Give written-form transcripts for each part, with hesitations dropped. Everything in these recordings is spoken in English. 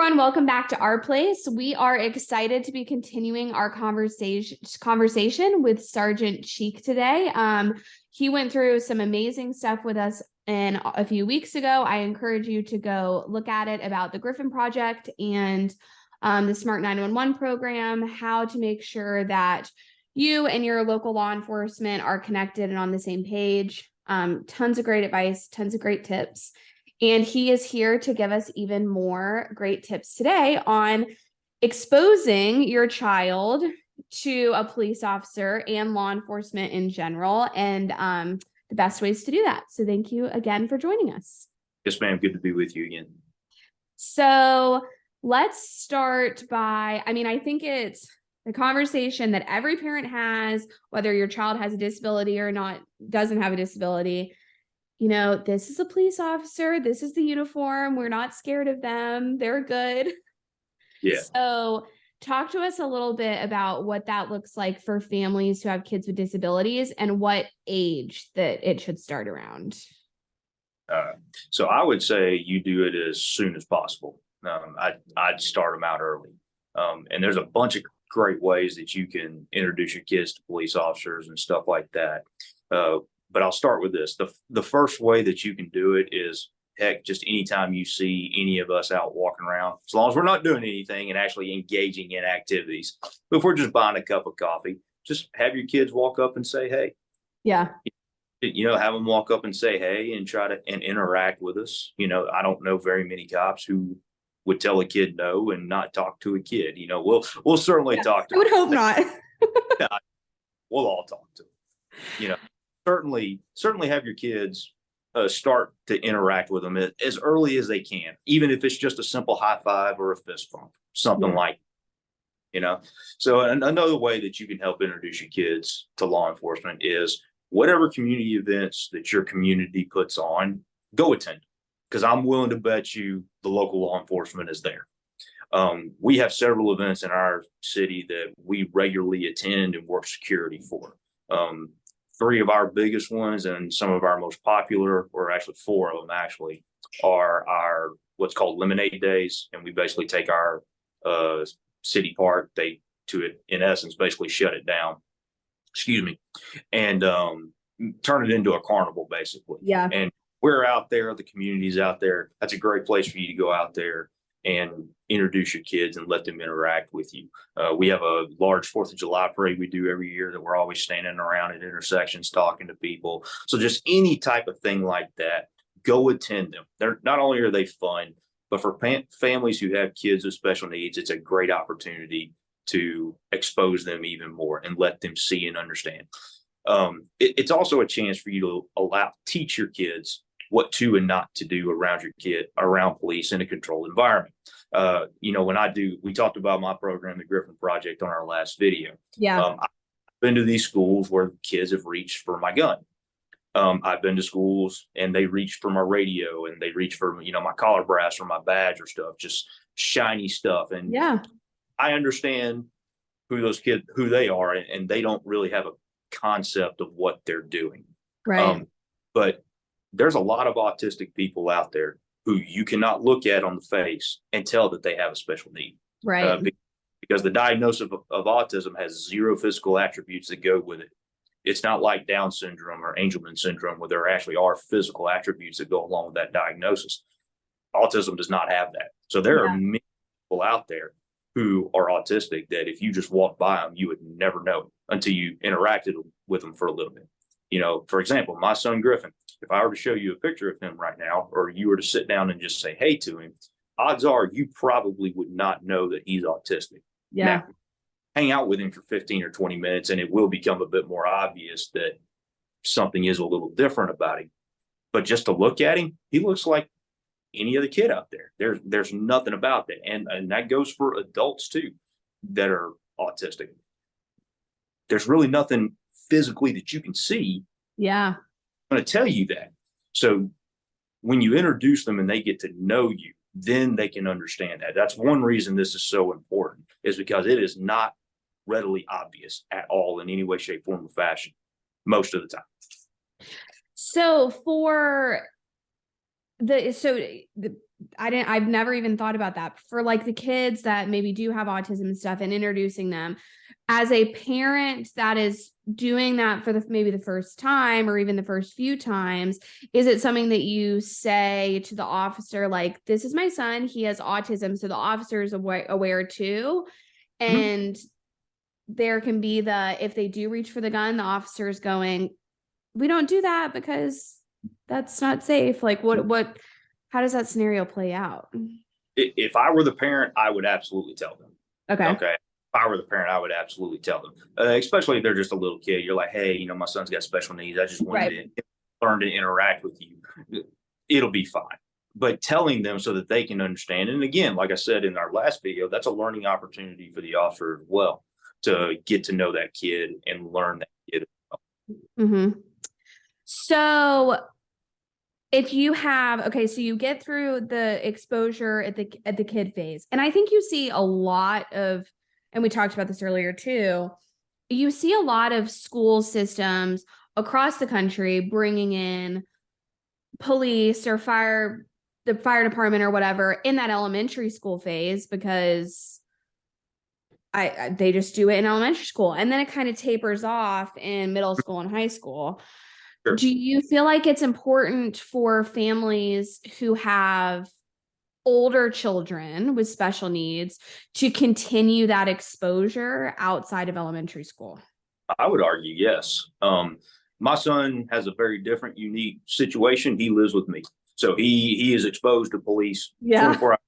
everyone, welcome back to Our Place. We are excited to be continuing our conversation with Sgt Cheek today. He went through some amazing stuff with us a few weeks ago. I encourage you to go look at it about the Griffin Project and the Smart 911 program, how to make sure that you and your local law enforcement are connected and on the same page. Tons of great advice, tons of great tips. And he is here to give us even more great tips today on exposing your child to a police officer and law enforcement in general, and the best ways to do that. So thank you again for joining us. Yes, ma'am. Good to be with you again. So let's start by, I think it's the conversation that every parent has, whether your child has a disability or not, doesn't have a disability. You know, this is a police officer. This is the uniform. We're not scared of them. They're good. Yeah. So talk to us a little bit about what that looks like for families who have kids with disabilities and what age that it should start around. So I would say you do it as soon as possible. I'd start them out early. And there's a bunch of great ways that you can introduce your kids to police officers and stuff like that. But I'll start with this. The first way that you can do it is, heck, just anytime you see any of us out walking around, as long as we're not doing anything and actually engaging in activities. But if we're just buying a cup of coffee, just have your kids walk up and say, hey. Yeah. Have them walk up and say, hey, and try to interact with us. I don't know very many cops who would tell a kid no and not talk to a kid. We'll certainly talk to I would hope not. We'll all talk to them. Certainly have your kids start to interact with them as early as they can, even if it's just a simple high five or a fist bump, something like, So another way that you can help introduce your kids to law enforcement is whatever community events that your community puts on, go attend, because I'm willing to bet you the local law enforcement is there. We have several events in our city that we regularly attend and work security for. 3 of our biggest ones and some of our most popular, or actually 4 of them actually, are our what's called lemonade days. And we basically take our city park, in essence, basically shut it down, and turn it into a carnival, basically. Yeah. And we're out there, the community's out there. That's a great place for you to go out there and introduce your kids and let them interact with you. We have a large 4th of July parade we do every year that we're always standing around at intersections talking to people. So just any type of thing like that, go attend them. They're not only are they fun, but for families who have kids with special needs, it's a great opportunity to expose them even more and let them see and understand. It's also a chance for you to teach your kids what to and not to do around police in a controlled environment. We talked about my program, the Griffin Project, on our last video. Yeah. I've been to these schools where kids have reached for my gun. I've been to schools and they reach for my radio and they reach for, my collar brass or my badge or stuff, just shiny stuff. And yeah, I understand who they are, and they don't really have a concept of what they're doing. Right. But there's a lot of autistic people out there who you cannot look at on the face and tell that they have a special need. Right. Because the diagnosis of autism has 0 physical attributes that go with it. It's not like Down syndrome or Angelman syndrome, where there actually are physical attributes that go along with that diagnosis. Autism does not have that. So there are many people out there who are autistic that if you just walked by them, you would never know until you interacted with them for a little bit. For example, my son Griffin, if I were to show you a picture of him right now, or you were to sit down and just say hey to him, odds are you probably would not know that he's autistic. Yeah. Now, hang out with him for 15 or 20 minutes and it will become a bit more obvious that something is a little different about him. But just to look at him, he looks like any other kid out there. There's nothing about that. And that goes for adults too that are autistic. There's really nothing physically that you can see. Yeah. I'm going to tell you that. So when you introduce them and they get to know you, then they can understand that. That's one reason this is so important, is because it is not readily obvious at all in any way, shape, form, or fashion most of the time. So for the I've never even thought about that for like the kids that maybe do have autism and stuff, and introducing them as a parent that is doing that for maybe the first time or even the first few times. Is it something that you say to the officer, like, this is my son, he has autism, so the officer is aware too? And there can be if they do reach for the gun, the officer is going, we don't do that because that's not safe. Like, how does that scenario play out? If I were the parent, I would absolutely tell them. Okay. Okay. If I were the parent, I would absolutely tell them, especially if they're just a little kid. You're like, hey, my son's got special needs. I just wanted to learn to interact with you. It'll be fine. But telling them so that they can understand. And again, like I said in our last video, that's a learning opportunity for the officer as well, to get to know that kid and learn that kid. Mm-hmm. So if you so you get through the exposure at the kid phase, and I think you see a lot of, and we talked about this earlier too, you see a lot of school systems across the country bringing in police or the fire department or whatever in that elementary school phase, because they just do it in elementary school, and then it kind of tapers off in middle school and high school. Sure. Do you feel like it's important for families who have older children with special needs to continue that exposure outside of elementary school? I would argue yes. My son has a very different, unique situation. He lives with me, so he is exposed to police 24 hours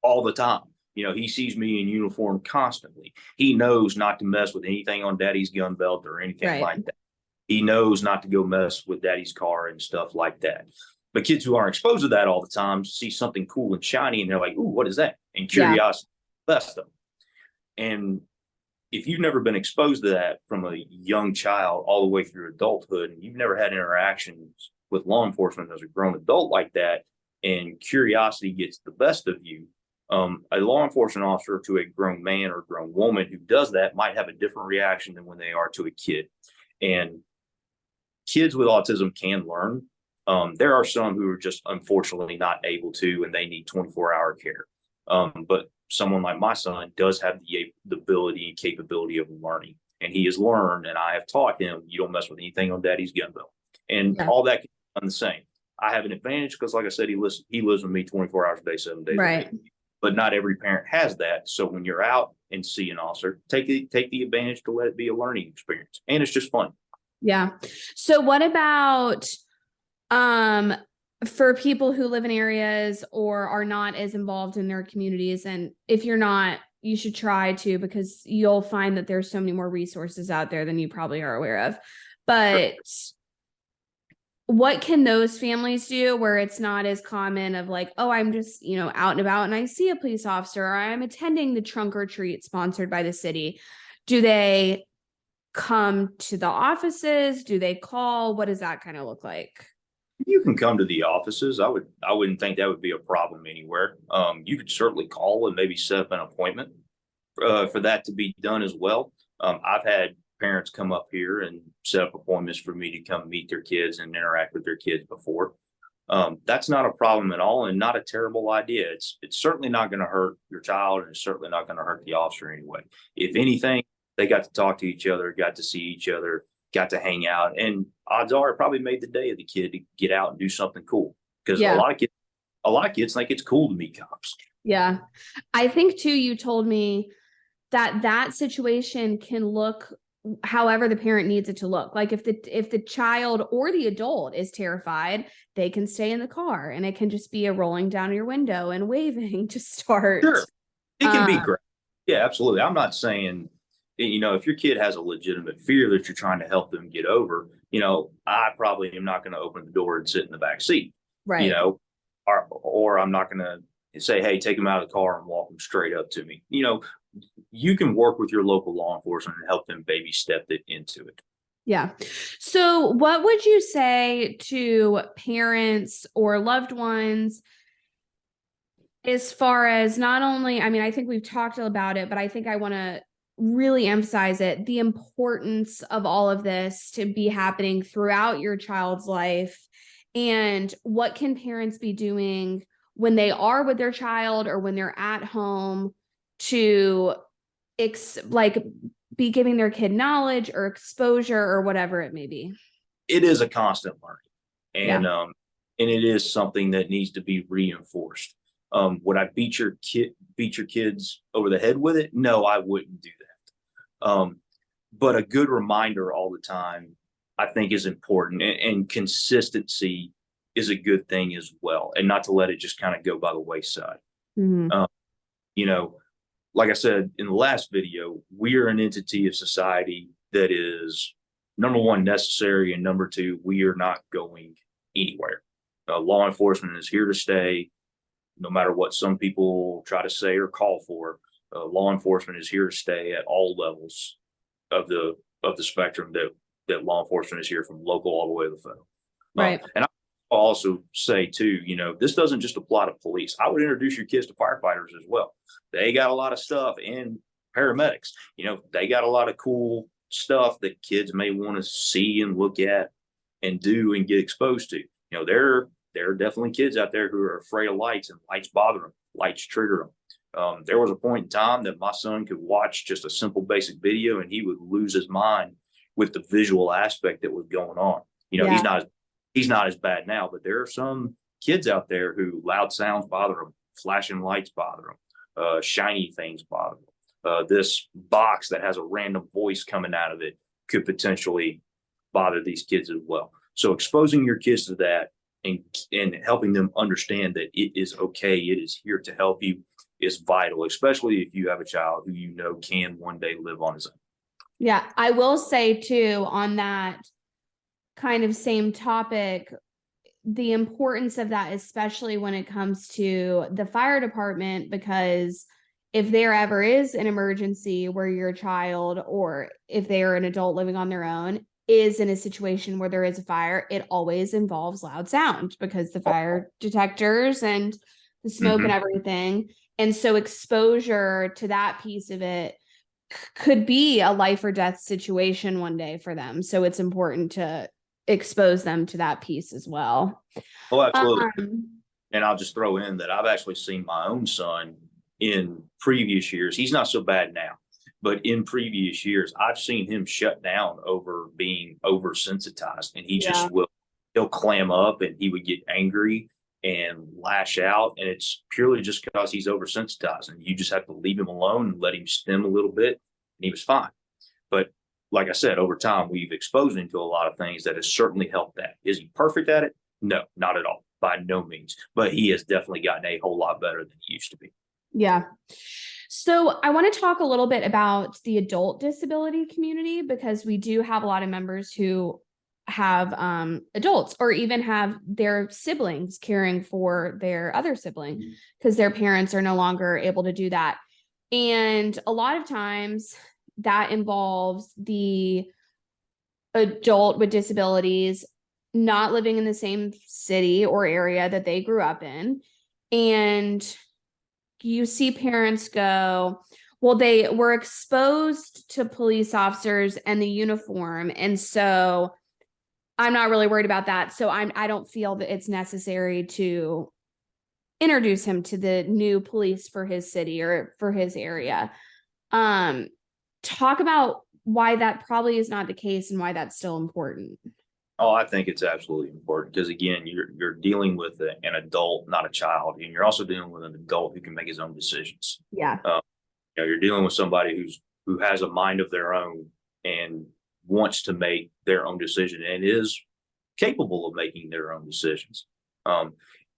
all the time. He sees me in uniform constantly. He knows not to mess with anything on daddy's gun belt or anything like that. He knows not to go mess with daddy's car and stuff like that. But kids who aren't exposed to that all the time see something cool and shiny, and they're like, ooh, what is that? And curiosity best them. And if you've never been exposed to that from a young child all the way through adulthood, and you've never had interactions with law enforcement as a grown adult like that, and curiosity gets the best of you, a law enforcement officer to a grown man or grown woman who does that might have a different reaction than when they are to a kid. And kids with autism can learn. There are some who are just unfortunately not able to, and they need 24-hour care. But someone like my son does have the ability and capability of learning, and he has learned, and I have taught him, you don't mess with anything on daddy's gun belt, and all that can be done the same. I have an advantage because, like I said, he lives with me 24 hours a day, 7 days a week. But not every parent has that. So when you're out and see an officer, take the advantage to let it be a learning experience, and it's just fun. Yeah. So what about for people who live in areas or are not as involved in their communities? And if you're not, you should try to, because you'll find that there's so many more resources out there than you probably are aware of. But what can those families do where it's not as common of like, oh, I'm just, out and about and I see a police officer, or I'm attending the trunk or treat sponsored by the city? Do they come to the offices? Do they call? What does that kind of look like? You can come to the offices. I wouldn't think that would be a problem anywhere. You could certainly call and maybe set up an appointment for that to be done as well. I've had parents come up here and set up appointments for me to come meet their kids and interact with their kids before. That's not a problem at all, and not a terrible idea. It's certainly not going to hurt your child, and it's certainly not going to hurt the officer anyway. If anything, they got to talk to each other, got to see each other, got to hang out, and odds are it probably made the day of the kid to get out and do something cool, because a lot of kids think it's cool to meet cops. Yeah. I think too, you told me that situation can look however the parent needs it to look. Like if the child or the adult is terrified, they can stay in the car, and it can just be a rolling down your window and waving to start. Sure. It can be great. Yeah, absolutely. I'm not saying, if your kid has a legitimate fear that you're trying to help them get over, I probably am not going to open the door and sit in the back seat, right? Or I'm not going to say, hey, take them out of the car and walk them straight up to me. You can work with your local law enforcement and help them baby step it into it. Yeah. So what would you say to parents or loved ones as far as not only, I think we've talked about it, but I think I want to really emphasize it, the importance of all of this to be happening throughout your child's life, and what can parents be doing when they are with their child or when they're at home to like be giving their kid knowledge or exposure or whatever it may be. It is a constant learning, and Yeah. and it is something that needs to be reinforced. Would I beat your kids over the head with it? No, I wouldn't do that. But a good reminder all the time, I think, is important, and consistency is a good thing as well, and not to let it just kind of go by the wayside. Mhm. You know, like I said in the last video, we are an entity of society that is, number one, necessary, and number two, we are not going anywhere. Law enforcement is here to stay, no matter what some people try to say or call for. Law enforcement is here to stay at all levels of the spectrum that law enforcement is here, from local all the way to the federal. Right. And I'll also say too, this doesn't just apply to police. I would introduce your kids to firefighters as well. They got a lot of stuff, and paramedics. They got a lot of cool stuff that kids may want to see and look at and do and get exposed to. There are definitely kids out there who are afraid of lights, and lights bother them, lights trigger them. There was a point in time that my son could watch just a simple basic video and he would lose his mind with the visual aspect that was going on. Yeah. He's not as bad now, but there are some kids out there who loud sounds bother them, flashing lights bother them, shiny things bother them. This box that has a random voice coming out of it could potentially bother these kids as well. So exposing your kids to that and helping them understand that it is okay, it is here to help you, is vital, especially if you have a child who can one day live on his own. Yeah. I will say too, on that kind of same topic, the importance of that, especially when it comes to the fire department, because if there ever is an emergency where your child, or if they are an adult living on their own, is in a situation where there is a fire, it always involves loud sound because the fire detectors and the smoke and everything. And so exposure to that piece of it could be a life or death situation one day for them. So it's important to expose them to that piece as well. Oh, absolutely. And I'll just throw in that I've actually seen my own son in previous years. He's not so bad now, but in previous years, I've seen him shut down over being oversensitized, and he'll clam up and he would get angry and lash out. And it's purely just because he's oversensitized, and you just have to leave him alone and let him stim a little bit, and he was fine. But like I said, over time, we've exposed him to a lot of things that has certainly helped that. Is he perfect at it? No, not at all, by no means. But he has definitely gotten a whole lot better than he used to be. Yeah. So I want to talk a little bit about the adult disability community, because we do have a lot of members who have adults, or even have their siblings caring for their other sibling because their parents are no longer able to do that. And a lot of times that involves the adult with disabilities not living in the same city or area that they grew up in. And you see parents go, well, they were exposed to police officers and the uniform, and so I'm not really worried about that. So I don't feel that it's necessary to introduce him to the new police for his city or for his area. Talk about why that probably is not the case and why that's still important. Oh, I think it's absolutely important because, again, you're dealing with an adult, not a child, and you're also dealing with an adult who can make his own decisions. Yeah. You're dealing with somebody who has a mind of their own and wants to make their own decision and is capable of making their own decisions.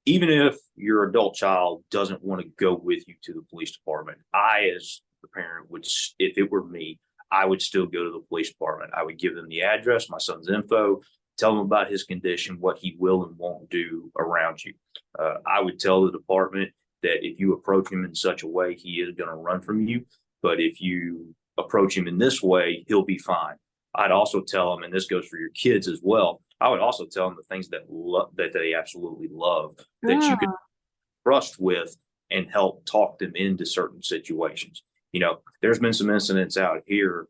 Even if your adult child doesn't want to go with you to the police department, I, as the parent, would, if it were me, I would still go to the police department. I would give them the address, my son's info, tell him about his condition, what he will and won't do around you. I would tell the department that if you approach him in such a way, he is going to run from you. But if you approach him in this way, he'll be fine. I'd also tell them, and this goes for your kids as well, I would also tell them the things that they absolutely love, that you could trust with and help talk them into certain situations. There's been some incidents out here,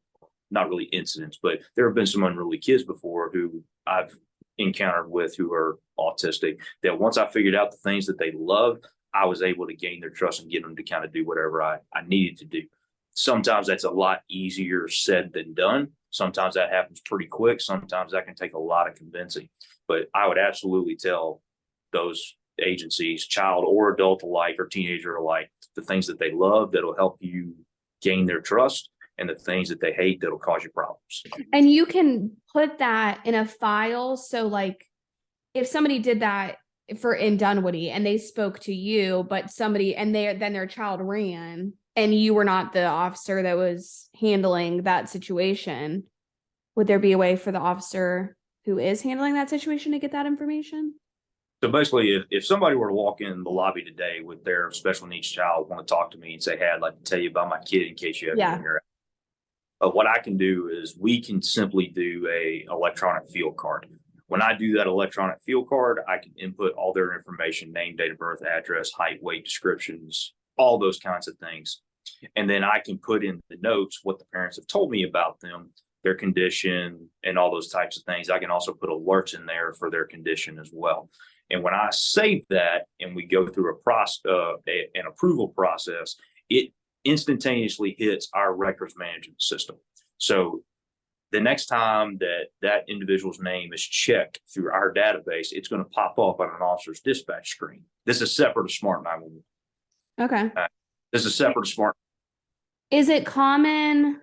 not really incidents, but there have been some unruly kids before who I've encountered with who are autistic, that once I figured out the things that they loved, I was able to gain their trust and get them to kind of do whatever I needed to do. Sometimes that's a lot easier said than done. Sometimes that happens pretty quick. Sometimes that can take a lot of convincing. But I would absolutely tell those agencies, child or adult alike or teenager alike, the things that they love that'll help you gain their trust, and the things that they hate that'll cause you problems. And you can put that in a file. So like if somebody did that in Dunwoody and they spoke to you, but somebody, and then their child ran and you were not the officer that was handling that situation, would there be a way for the officer who is handling that situation to get that information? So basically, if somebody were to walk in the lobby today with their special needs child, want to talk to me and say, hey, I'd like to tell you about my kid in case you have Yeah. any your what I can do is we can simply do a electronic field card. When I do that electronic field card, I can input all their information, name, date of birth, address, height, weight, descriptions, all those kinds of things. And then I can put in the notes what the parents have told me about them, their condition, and all those types of things. I can also put alerts in there for their condition as well. And when I save that and we go through an approval process, it instantaneously hits our records management system. So the next time that individual's name is checked through our database, it's going to pop up on an officer's dispatch screen. This is separate of Smart 911. Okay. This is separate of Smart. Is it common?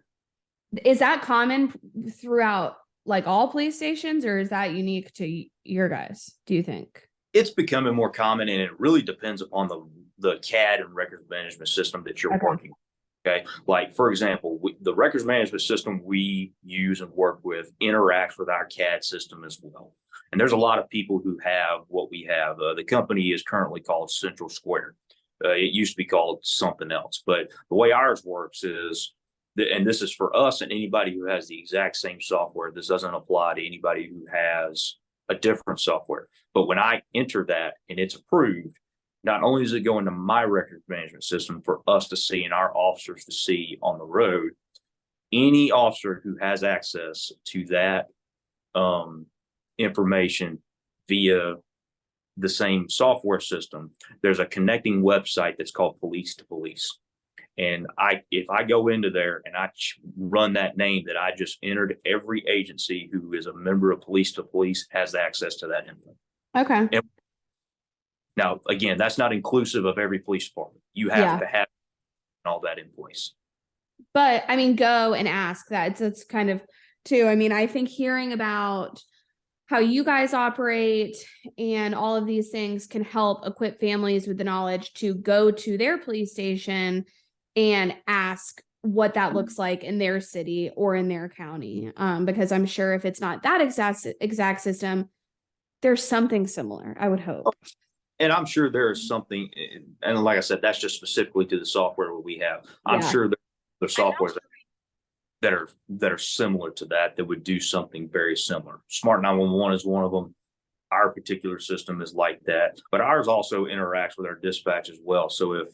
Is that common throughout like all police stations, or is that unique to your guys, do you think? It's becoming more common, and it really depends upon the CAD and records management system that you're working with. Okay. Like, for example, the records management system we use and work with interacts with our CAD system as well. And there's a lot of people who have what we have. The company is currently called Central Square. It used to be called something else, but the way ours works is, and this is for us and anybody who has the exact same software. This doesn't apply to anybody who has a different software. But when I enter that and it's approved, not only does it go into my records management system for us to see and our officers to see on the road, any officer who has access to that information via the same software system, there's a connecting website that's called Police to Police. And if I go into there and I run that name that I just entered, every agency who is a member of Police to Police has access to that info. Okay. And now, again, that's not inclusive of every police department. You have to have all that in place. But I mean, go and ask that. It's kind of too. I mean, I think hearing about how you guys operate and all of these things can help equip families with the knowledge to go to their police station and ask what that looks like in their city or in their county. Because I'm sure if it's not that exact system, there's something similar, I would hope. And I'm sure there is something, and like I said, that's just specifically to the software that we have. I'm sure there's software that are similar to that would do something very similar. Smart 911 is one of them. Our particular system is like that, but ours also interacts with our dispatch as well. So if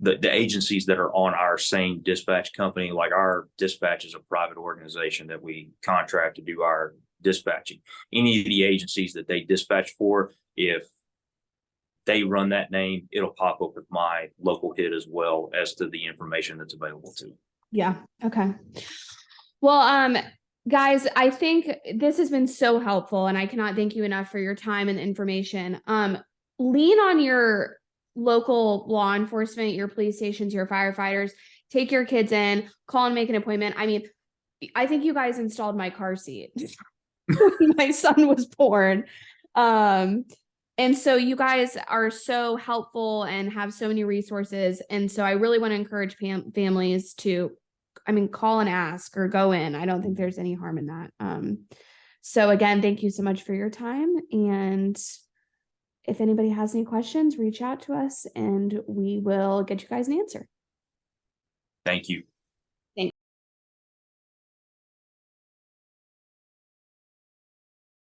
the agencies that are on our same dispatch company, like our dispatch is a private organization that we contract to do our dispatching. Any of the agencies that they dispatch for, if they run that name, it'll pop up with my local hit as well as to the information that's available to. Yeah. Okay. Well, guys, I think this has been so helpful and I cannot thank you enough for your time and information. Lean on your local law enforcement, your police stations, your firefighters, take your kids in, call and make an appointment. I mean, I think you guys installed my car seat when my son was born. And so you guys are so helpful and have so many resources. And so I really want to encourage families to, call and ask or go in. I don't think there's any harm in that. So again, thank you so much for your time. And if anybody has any questions, reach out to us and we will get you guys an answer. Thank you.